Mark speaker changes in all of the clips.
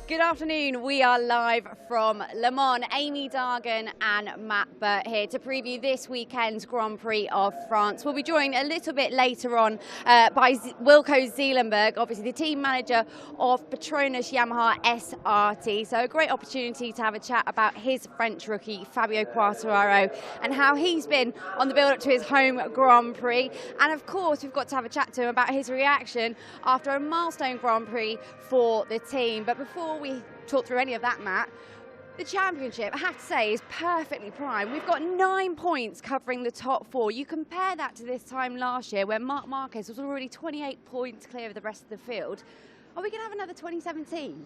Speaker 1: Good afternoon. We are live from Le Mans. Amy Dargan and Matt Burt here to preview this weekend's Grand Prix of France. We'll be joined a little bit later on by Wilco Zeelenberg, obviously the team manager of Petronas Yamaha SRT. So a great opportunity to have a chat about his French rookie, Fabio Quartararo, and how he's been on the build-up to his home Grand Prix. And of course, we've got to have a chat to him about his reaction after a milestone Grand Prix for the team. But before we talk through any of that, Matt, the championship, I have to say, is perfectly primed. We've got 9 points covering the top 4. You compare that to this time last year where Marc Marquez was already 28 points clear of the rest of the field. Are we going to have another 2017?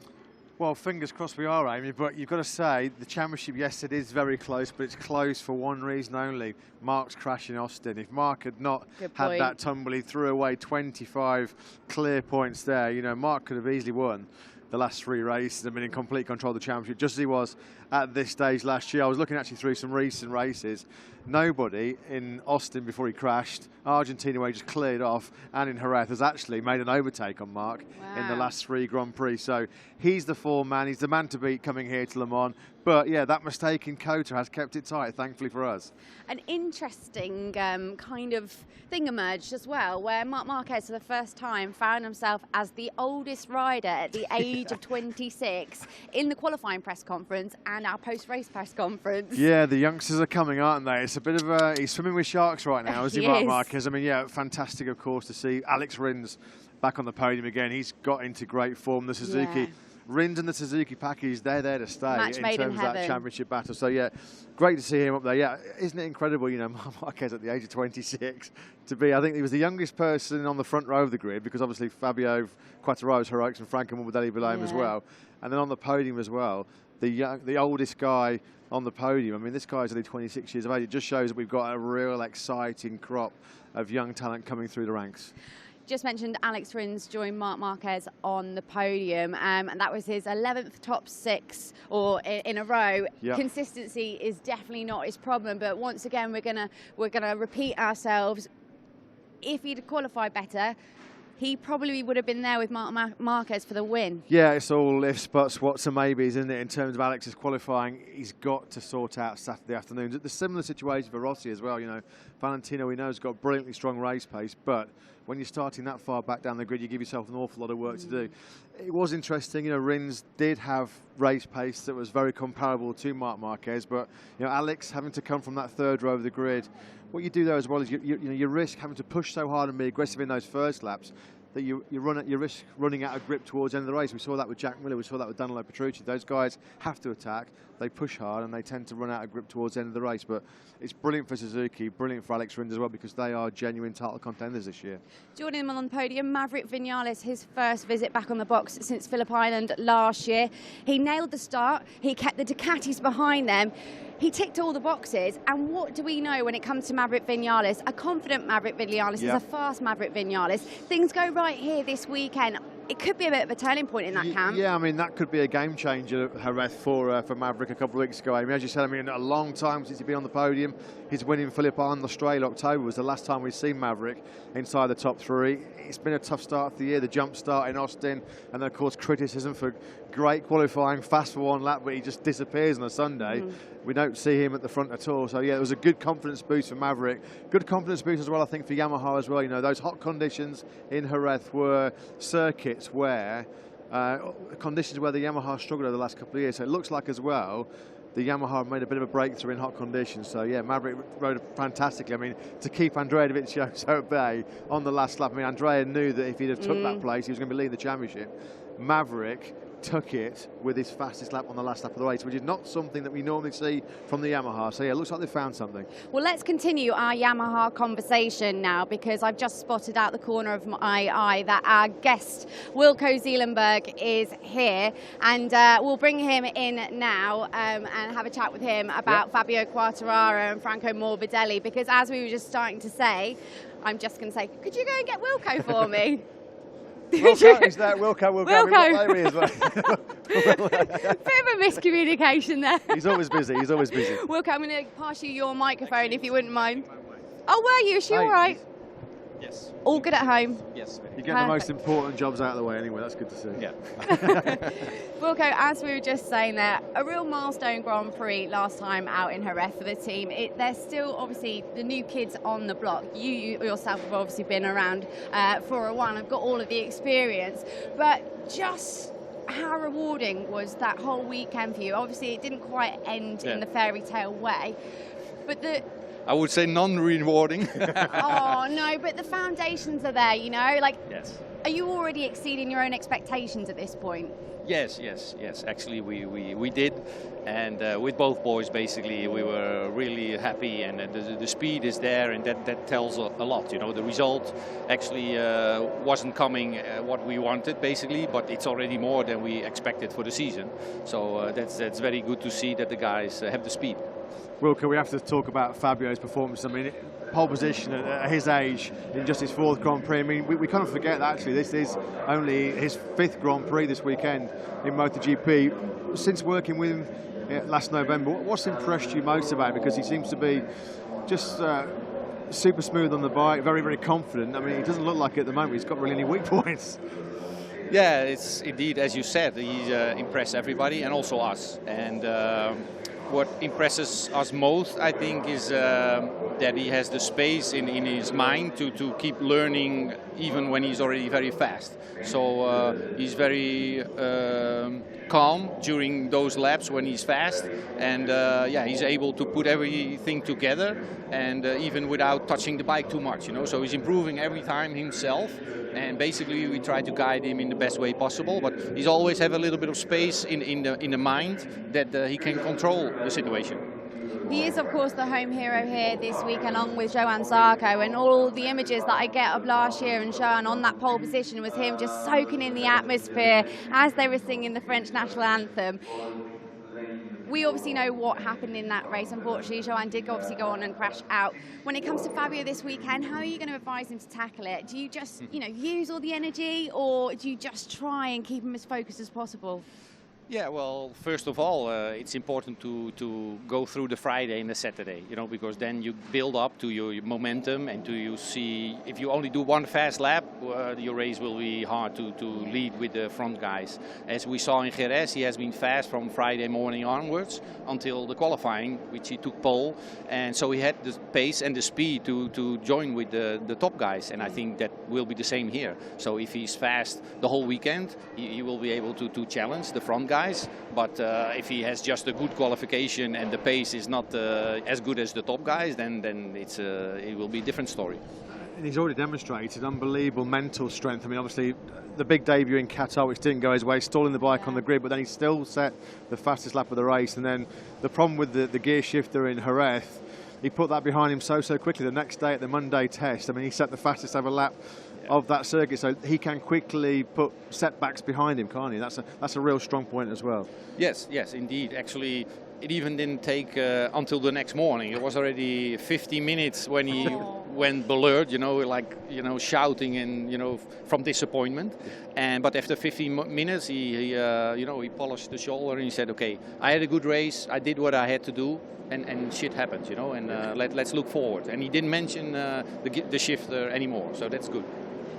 Speaker 2: Well, fingers crossed we are, Amy, but you've got to say the championship, yes, it is very close, but it's close for one reason only. Mark's crash in Austin. If Mark had not had that tumble, he threw away 25 clear points there. You know, Mark could have easily won the last 3 races and been in complete control of the championship, just as he was at this stage last year. I was looking actually through some recent races. Nobody in Austin before he crashed, Argentina where he just cleared off, and in Jerez has actually made an overtake on Mark in the last 3 Grand Prix. So he's the form man, he's the man to beat coming here to Le Mans. But yeah, that mistake in Cota has kept it tight, thankfully for us.
Speaker 1: An interesting kind of thing emerged as well, where Marc Marquez for the first time found himself as the oldest rider at the age of 26 in the qualifying press conference and our post-race press conference. Yeah,
Speaker 2: the youngsters are coming, aren't they? It's a bit of a, he's swimming with sharks right now, isn't he, Marc Marquez? I mean, yeah, fantastic, of course, to see Alex Rins back on the podium again. He's got into great form. The Suzuki, Rins and the Suzuki package, they're there to stay
Speaker 1: Match
Speaker 2: in
Speaker 1: made
Speaker 2: terms
Speaker 1: in
Speaker 2: of that championship battle. So, yeah, great to see him up there. Yeah, isn't it incredible, you know, Marc Marquez at the age of 26 to be, I think he was the youngest person on the front row of the grid, because obviously Fabio Quartararo's heroics and Franco Morbidelli below him as well. And then on the podium as well, the oldest guy on the podium. I mean, this guy's only 26 years of age. It just shows that we've got a real exciting crop of young talent coming through the ranks.
Speaker 1: Just mentioned Alex Rins joined Marc Marquez on the podium, and that was his 11th top 6 or in a row. Consistency is definitely not his problem, but once again we're gonna repeat ourselves. If he'd qualified better, he probably would have been there with Marc Marquez for the win. Yeah,
Speaker 2: it's all ifs, buts, whats and maybes, isn't it? In terms of Alex's qualifying, he's got to sort out Saturday afternoons. It's a similar situation for Rossi as well. You know, Valentino, we know, has got brilliantly strong race pace, but when you're starting that far back down the grid, you give yourself an awful lot of work to do. It was interesting, you know, Rins did have race pace that was very comparable to Marc Marquez, but, you know, Alex having to come from that 3rd row of the grid, what you do there as well is you risk having to push so hard and be aggressive in those first laps that you risk running out of grip towards the end of the race. We saw that with Jack Miller, we saw that with Danilo Petrucci. Those guys have to attack, they push hard, and they tend to run out of grip towards the end of the race. But it's brilliant for Suzuki, brilliant for Alex Rins as well, because they are genuine title contenders this year.
Speaker 1: Joining him on the podium, Maverick Vinales, his first visit back on the box since Phillip Island last year. He nailed the start, he kept the Ducatis behind them. He ticked all the boxes, and what do we know when it comes to Maverick Vinales? A confident Maverick Vinales is a fast Maverick Vinales. Things go right here this weekend. It could be a bit of a turning point in that camp.
Speaker 2: Yeah, I mean, that could be a game changer at Jerez for Maverick a couple of weeks ago. I mean, as you said, I mean, a long time since he'd been on the podium. His win in Phillip Island, Australia, October was the last time we've seen Maverick inside the top 3. It's been a tough start to the year, the jump start in Austin, and then, of course, criticism for great qualifying, fast for one lap, but he just disappears on a Sunday. We don't see him at the front at all. So, yeah, it was a good confidence boost for Maverick. Good confidence boost as well, I think, for Yamaha as well. You know, those hot conditions in Jerez were circuits where, conditions where the Yamaha struggled over the last couple of years. So it looks like as well, the Yamaha made a bit of a breakthrough in hot conditions. So, yeah, Maverick rode fantastically. I mean, to keep Andrea Dovizioso at bay on the last lap. I mean, Andrea knew that if he'd have took that place, he was going to be leading the championship. Maverick took it with his fastest lap on the last lap of the race, which is not something that we normally see from the Yamaha. So, yeah, it looks like they've found something.
Speaker 1: Well, let's continue our Yamaha conversation now, because I've just spotted out the corner of my eye that our guest, Wilco Zeelenberg, is here. And we'll bring him in now and have a chat with him about Fabio Quartararo and Franco Morbidelli, because as we were just starting to say, I'm just going to say, could you go and get Wilco for me?
Speaker 2: Wilco, is that Wilco?
Speaker 1: Bit of a miscommunication there.
Speaker 2: He's always busy, he's always busy.
Speaker 1: Wilco, I'm going to pass you your microphone if you wouldn't mind. Oh, were you? Is she all right?
Speaker 3: Yes.
Speaker 1: All good at home?
Speaker 3: Yes.
Speaker 2: You get the most important jobs out of the way anyway, that's good to see.
Speaker 3: Yeah.
Speaker 1: Wilco, as we were just saying there, a real milestone Grand Prix last time out in Jerez for the team. They're still obviously the new kids on the block. You yourself have obviously been around for a while and have got all of the experience, but just how rewarding was that whole weekend for you? Obviously it didn't quite end in the fairy tale way, but
Speaker 3: I would say non-rewarding.
Speaker 1: Oh no, but the foundations are there, you know, like
Speaker 3: Yes.
Speaker 1: Are you already exceeding your own expectations at this point?
Speaker 3: Yes. Actually, we did, and with both boys, basically, we were really happy, and the speed is there, and that tells a lot. You know, the result actually wasn't coming what we wanted, basically, but it's already more than we expected for the season. So that's very good to see that the guys have the speed.
Speaker 2: Wilco, we have to talk about Fabio's performance. I mean, pole position at his age in just his 4th Grand Prix. I mean, we kind of forget that actually this is only his 5th Grand Prix this weekend in MotoGP. Since working with him last November, what's impressed you most about him? Because he seems to be just super smooth on the bike, very, very confident. I mean, he doesn't look like it at the moment he's got really any weak points.
Speaker 3: Yeah, it's indeed, as you said, he's impressed everybody and also us. And what impresses us most, I think, is that he has the space in his mind to keep learning even when he's already very fast. So he's very calm during those laps when he's fast, and he's able to put everything together, and even without touching the bike too much, you know. So he's improving every time himself, and basically we try to guide him in the best way possible. But he's always have a little bit of space in the mind that he can control the situation.
Speaker 1: He is, of course, the home hero here this week, along with Johann Zarco, and all the images that I get of last year and Johann on that pole position was him just soaking in the atmosphere as they were singing the French national anthem. We obviously know what happened in that race. Unfortunately, Johann did obviously go on and crash out. When it comes to Fabio this weekend, how are you going to advise him to tackle it? Do you just, use all the energy, or do you just try and keep him as focused as possible?
Speaker 3: Yeah, well, first of all, it's important to go through the Friday and the Saturday, you know, because then you build up to your momentum, and you see, if you only do one fast lap, your race will be hard to lead with the front guys. As we saw in Jerez, he has been fast from Friday morning onwards until the qualifying, which he took pole, and so he had the pace and the speed to join with the top guys, and I think that will be the same here. So if he's fast the whole weekend, he will be able to challenge the front guys. But if he has just a good qualification and the pace is not as good as the top guys, then it will be a different story.
Speaker 2: And he's already demonstrated unbelievable mental strength. I mean, obviously, the big debut in Qatar, which didn't go his way, stalling the bike on the grid, but then he still set the fastest lap of the race. And then the problem with the gear shifter in Jerez, he put that behind him so quickly. The next day at the Monday test, I mean, he set the fastest ever lap of that circuit, so he can quickly put setbacks behind him, can't he? That's a real strong point as well. Yes,
Speaker 3: indeed. Actually, it even didn't take until the next morning. It was already 50 minutes when he went blurred, shouting and from disappointment. But after 15 minutes, he polished the shoulder and he said, "Okay, I had a good race. I did what I had to do." And shit happens, and let's look forward. And he didn't mention the shifter anymore, so that's good.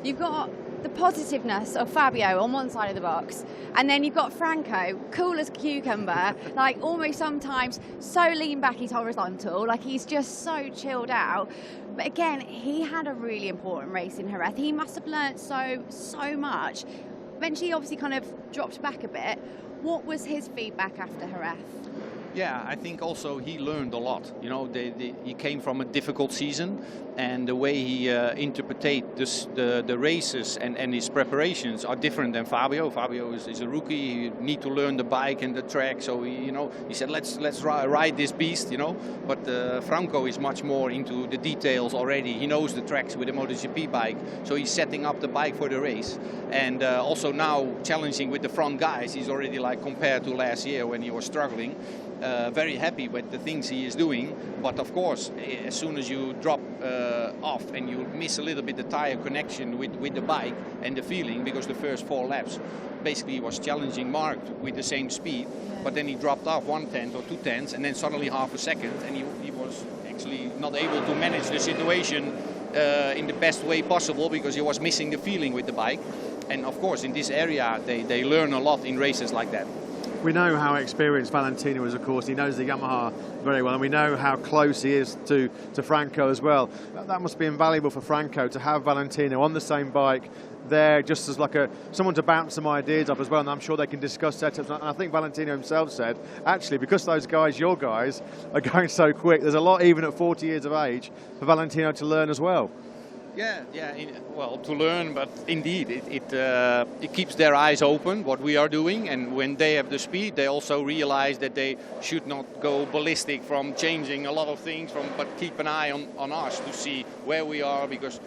Speaker 1: You've got the positiveness of Fabio on one side of the box, and then you've got Franco, cool as a cucumber, like almost sometimes so lean back he's horizontal, like he's just so chilled out. But again, he had a really important race in Jerez. He must have learnt so much. Eventually, obviously, kind of dropped back a bit. What was his feedback after Jerez?
Speaker 3: Yeah, I think also he learned a lot. He came from a difficult season, and the way he interpreted the races and his preparations are different than Fabio. Fabio is a rookie. He need to learn the bike and the track. So he said, let's ride this beast. But Franco is much more into the details already. He knows the tracks with the MotoGP bike, so he's setting up the bike for the race. And also now challenging with the front guys. He's already compared to last year when he was struggling. Very happy with the things he is doing, but of course, as soon as you drop off and you miss a little bit the tire connection with the bike and the feeling, because the first 4 laps basically he was challenging Mark with the same speed, but then he dropped off 1/10 or 2/10, and then suddenly half a second, and he was actually not able to manage the situation in the best way possible because he was missing the feeling with the bike. And of course, in this area, they learn a lot in races like that.
Speaker 2: We know how experienced Valentino is, of course. He knows the Yamaha very well, and we know how close he is to Franco as well. That must be invaluable for Franco to have Valentino on the same bike there, just as like someone to bounce some ideas off as well, and I'm sure they can discuss setups. And I think Valentino himself said, actually, because those guys, your guys, are going so quick, there's a lot, even at 40 years of age, for Valentino to learn as well.
Speaker 3: Yeah, well, to learn, but indeed, it keeps their eyes open, what we are doing, and when they have the speed, they also realize that they should not go ballistic from changing a lot of things, but keep an eye on us to see where we are, because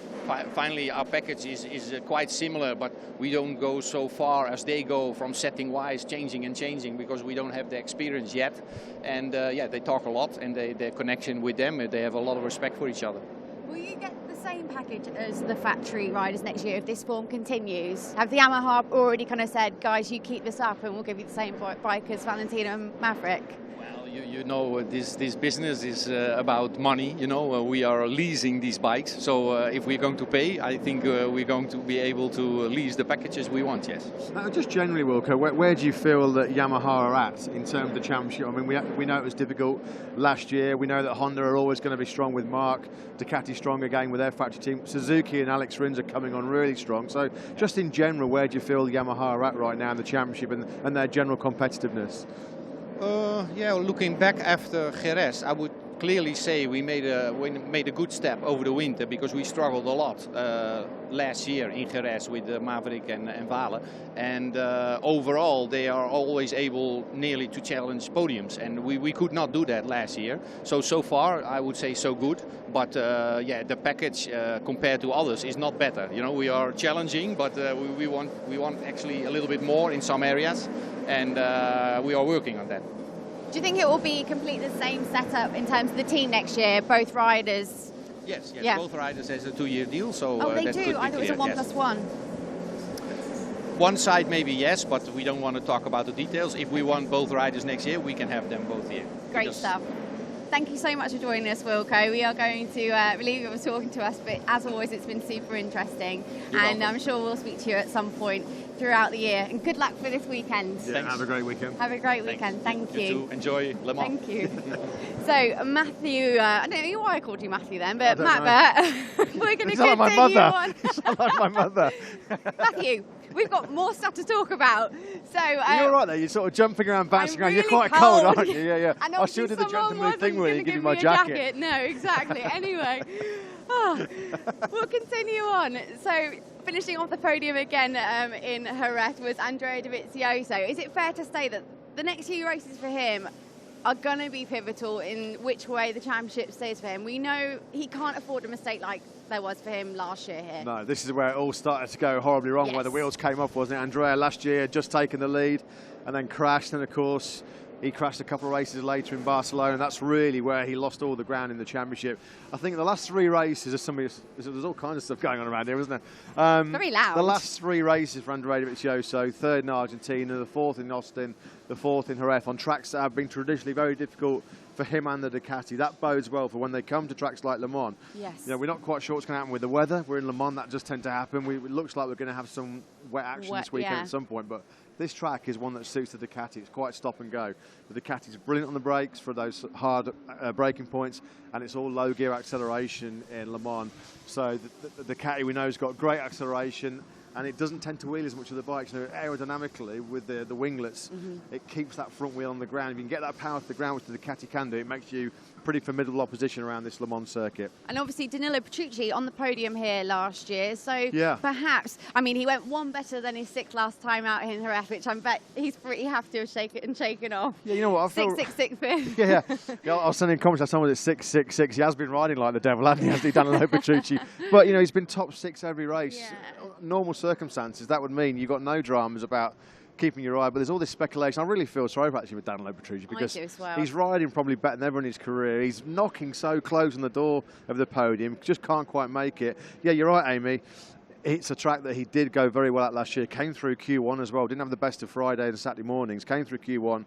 Speaker 3: finally our package is quite similar, but we don't go so far as they go from setting-wise, changing, because we don't have the experience yet. And they talk a lot, and their connection with them, they have a lot of respect for each other.
Speaker 1: Will you get the same package as the factory riders next year if this form continues? Have the Yamaha already kind of said, guys, you keep this up and we'll give you the same bike as Valentino and Maverick?
Speaker 3: Well, you know, this business is about money. You know, we are leasing these bikes. So if we're going to pay, I think we're going to be able to lease the packages we want, yes.
Speaker 2: Just generally, Wilco, where do you feel that Yamaha are at in terms of the championship? I mean, we know it was difficult last year. We know that Honda are always going to be strong with Mark. Ducati strong again with their factory team. Suzuki and Alex Rins are coming on really strong. So just in general, where do you feel Yamaha are at right now in the championship and their general competitiveness?
Speaker 3: Looking back after Jerez, I would clearly say we made a good step over the winter, because we struggled a lot last year in Jerez with Maverick and Vale, and overall they are always able nearly to challenge podiums, and we could not do that last year. So far I would say so good, but the package compared to others is not better. You know, we are challenging, but we want actually a little bit more in some areas, and we are working on that.
Speaker 1: Do you think it will be completely the same setup in terms of the team next year, both riders?
Speaker 3: Yes,
Speaker 1: yeah.
Speaker 3: Both riders has a 2-year deal, so
Speaker 1: they
Speaker 3: that
Speaker 1: do?
Speaker 3: could be
Speaker 1: I thought it was a
Speaker 3: cleared,
Speaker 1: 1+1.
Speaker 3: One side maybe yes, but we don't want to talk about the details. If we want both riders next year, we can have them both here.
Speaker 1: Great stuff. Thank you so much for joining us, Wilco. We are going to leave you for talking to us, but as always, it's been super interesting.
Speaker 3: You're
Speaker 1: and
Speaker 3: welcome.
Speaker 1: I'm sure we'll speak to you at some point throughout the year. And good luck for this weekend.
Speaker 2: Yeah, have a great weekend.
Speaker 1: Have a great weekend. Thank you.
Speaker 3: You too. Enjoy Le Mans.
Speaker 1: Thank you. So, Matthew, I don't know why I called you Matthew then, but Matt Burt, we're going to continue on.
Speaker 2: You sound like my mother.
Speaker 1: Matthew, we've got more stuff to talk about. So
Speaker 2: you're all right there. You're sort of jumping around, bouncing around.
Speaker 1: Really
Speaker 2: You're quite cold,
Speaker 1: cold,
Speaker 2: aren't you? Yeah.
Speaker 1: And
Speaker 2: I should have the blue thing where you give me my
Speaker 1: jacket. No, exactly. Anyway, we'll continue on. So, finishing off the podium again in Jerez was Andrea Dovizioso. Is it fair to say that the next few races for him are going to be pivotal in which way the championship stays for him? We know he can't afford a mistake like there was for him last year here.
Speaker 2: No, this is where it all started to go horribly wrong, where the wheels came off, wasn't it? Andrea last year had just taken the lead and then crashed, and of course he crashed a couple of races later in Barcelona, and that's really where he lost all the ground in the championship. I think the last 3 races, there's all kinds of stuff going on around here, isn't there?
Speaker 1: Very loud.
Speaker 2: The last 3 races for Andrea Dovizioso, 3rd in Argentina, the 4th in Austin, the 4th in Jerez, on tracks that have been traditionally very difficult for him and the Ducati. That bodes well for when they come to tracks like Le Mans.
Speaker 1: Yes.
Speaker 2: You know, we're not quite sure what's going to happen with the weather. We're in Le Mans, that does tend to happen. It looks like we're going to have some wet action this weekend at some point, but this track is one that suits the Ducati. It's quite stop and go. The Ducati's brilliant on the brakes for those hard braking points, and it's all low gear acceleration in Le Mans. So the Ducati we know has got great acceleration, and it doesn't tend to wheel as much of the bike. So aerodynamically, with the winglets, it keeps that front wheel on the ground. If you can get that power to the ground, which the Ducati can do, it makes you pretty formidable opposition around this Le Mans circuit.
Speaker 1: And obviously Danilo Petrucci on the podium here last year, so perhaps, I mean, he went 1 better than his 6th last time out in Jerez, which I bet he's pretty happy to have shaken off.
Speaker 2: Yeah, you know what? I feel
Speaker 1: 6.665.
Speaker 2: Yeah, I was sending comments to someone that's 6.66. He has been riding like the devil, hasn't he, Danilo Petrucci? But, you know, he's been top 6 every race.
Speaker 1: Yeah.
Speaker 2: Normal circumstances, that would mean you've got no dramas about keeping your eye, but there's all this speculation. I really feel sorry actually with Danilo Petrucci, because he's riding probably better than ever in his career. He's knocking so close on the door of the podium, just can't quite make it. Yeah, you're right, Amy. It's a track that he did go very well at last year. Came through Q1 as well. Didn't have the best of Friday and Saturday mornings. Came through Q1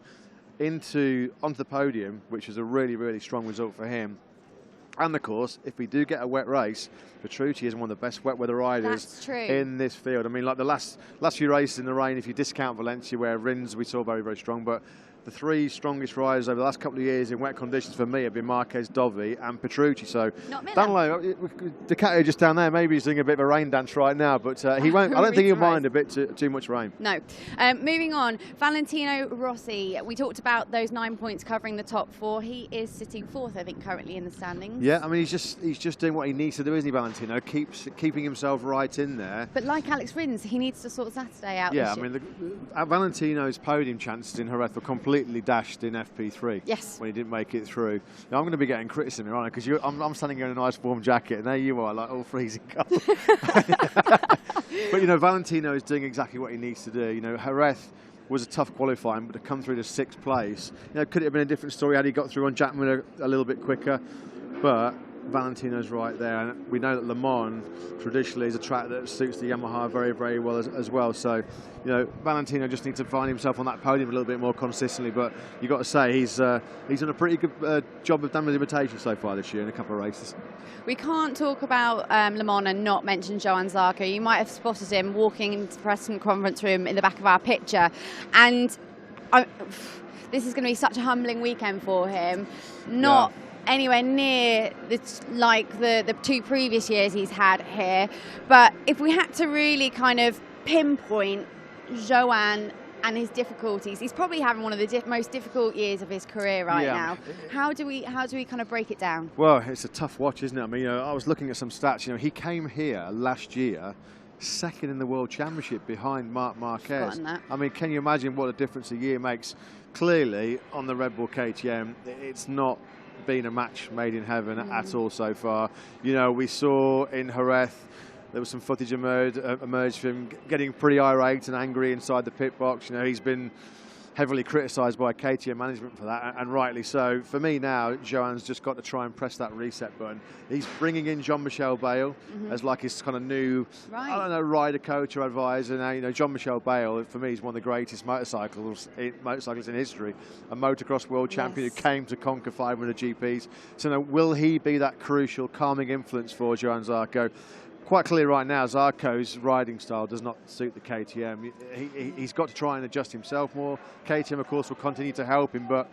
Speaker 2: onto the podium, which is a really, really strong result for him. And of course, if we do get a wet race, Petrucci is one of the best wet weather riders in this field. I mean, like the last few races in the rain, if you discount Valencia, where Rins we saw very, very strong, but the three strongest riders over the last couple of years in wet conditions for me have been Marquez, Dovi and Petrucci. So, don't know, Ducati just down there, maybe he's doing a bit of a rain dance right now, but he won't. I don't think he'll mind a bit too much rain.
Speaker 1: No. Moving on, Valentino Rossi. We talked about those 9 points covering the top 4. He is sitting 4th, I think, currently in the standings.
Speaker 2: Yeah, I mean, he's just doing what he needs to do, isn't he, Valentino? Keeping himself right in there.
Speaker 1: But like Alex Rins, he needs to sort Saturday out.
Speaker 2: Yeah, I mean, Valentino's podium chances in Jerez were completely dashed in FP3.
Speaker 1: Yes.
Speaker 2: When he didn't make it through. Now, I'm going to be getting criticism here, aren't I? Because I'm standing here in a nice warm jacket, and there you are, like all freezing cold. But, you know, Valentino is doing exactly what he needs to do. You know, Jerez was a tough qualifying, but to come through to 6th place, you know, could it have been a different story had he got through on Jackman a little bit quicker? But Valentino's right there, and we know that Le Mans traditionally is a track that suits the Yamaha very, very well as well. So, you know, Valentino just needs to find himself on that podium a little bit more consistently. But you've got to say he's done a pretty good job of damage limitation so far this year in a couple of races.
Speaker 1: We can't talk about Le Mans and not mention Johann Zarco. You might have spotted him walking into the press conference room in the back of our picture, and this is going to be such a humbling weekend for him. Not anywhere near the 2 previous years he's had here, but if we had to really kind of pinpoint Johann and his difficulties, he's probably having one of the most difficult years of his career right now. How do we kind of break it down?
Speaker 2: Well, it's a tough watch, isn't it? I mean, you know, I was looking at some stats. You know, he came here last year 2nd in the World Championship behind Marc Marquez. I mean, can you imagine what a difference a year makes? Clearly, on the Red Bull KTM, it's not been a match made in heaven at all so far. You know, we saw in Jerez there was some footage emerged from him getting pretty irate and angry inside the pit box. You know, he's been heavily criticised by KTM management for that, and rightly so. For me now, Johann's just got to try and press that reset button. He's bringing in Jean-Michel Bale as like his kind of new, I don't know, rider coach or advisor. Now, you know, Jean-Michel Bale, for me, is one of the greatest motorcyclists in history. A motocross world champion who came to conquer 500 GPs. So now, will he be that crucial calming influence for Johann Zarco? Quite clear right now, Zarco's riding style does not suit the KTM. He's got to try and adjust himself more. KTM, of course, will continue to help him, but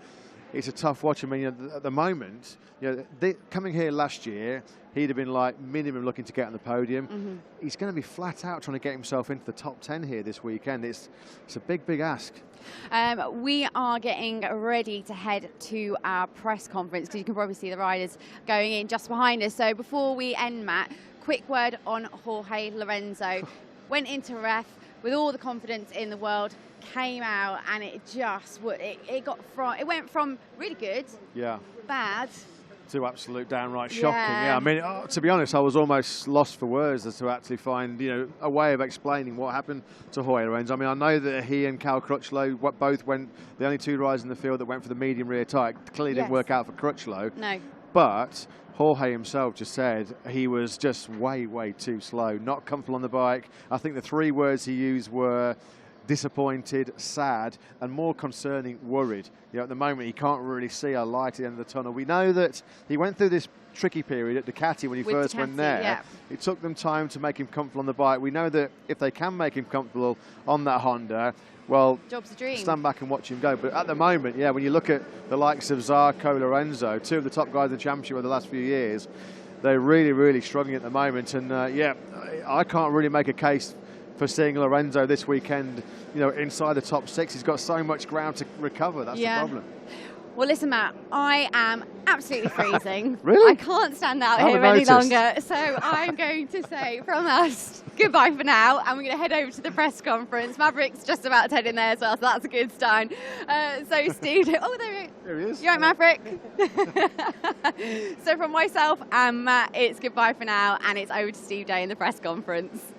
Speaker 2: it's a tough watch. I mean, you know, at the moment, you know, coming here last year, he'd have been like minimum looking to get on the podium. He's going to be flat out trying to get himself into the top 10 here this weekend. It's a big, big ask.
Speaker 1: We are getting ready to head to our press conference, because you can probably see the riders going in just behind us. So before we end, Matt, quick word on Jorge Lorenzo. Went into ref with all the confidence in the world, came out, and it just it went from really good, bad,
Speaker 2: to absolute downright shocking. I mean, to be honest, I was almost lost for words as to actually find, you know, a way of explaining what happened to Jorge Lorenzo. I mean, I know that he and Cal Crutchlow both went, the only 2 riders in the field that went for the medium rear tyre. Clearly didn't work out for Crutchlow.
Speaker 1: No.
Speaker 2: But Jorge himself just said he was just way, way too slow, not comfortable on the bike. I think the 3 words he used were disappointed, sad, and more concerning, worried. You know, at the moment, he can't really see a light at the end of the tunnel. We know that he went through this tricky period at Ducati when he first went there. It took them time to make him comfortable on the bike. We know that if they can make him comfortable on that Honda, well,
Speaker 1: job's a dream.
Speaker 2: Stand back and watch him go. But at the moment, when you look at the likes of Zarco, Lorenzo, 2 of the top guys in the championship over the last few years, they're really, really struggling at the moment. And I can't really make a case for seeing Lorenzo this weekend, you know, inside the top 6. He's got so much ground to recover. That's the problem.
Speaker 1: Well, listen, Matt, I am absolutely freezing.
Speaker 2: Really?
Speaker 1: I can't stand out here any longer. So I'm going to say from us, goodbye for now. And we're going to head over to the press conference. Maverick's just about to head in there as well, so that's a good sign. So, Steve, there he is. You right, Maverick? So from myself and Matt, it's goodbye for now. And it's over to Steve Day in the press conference.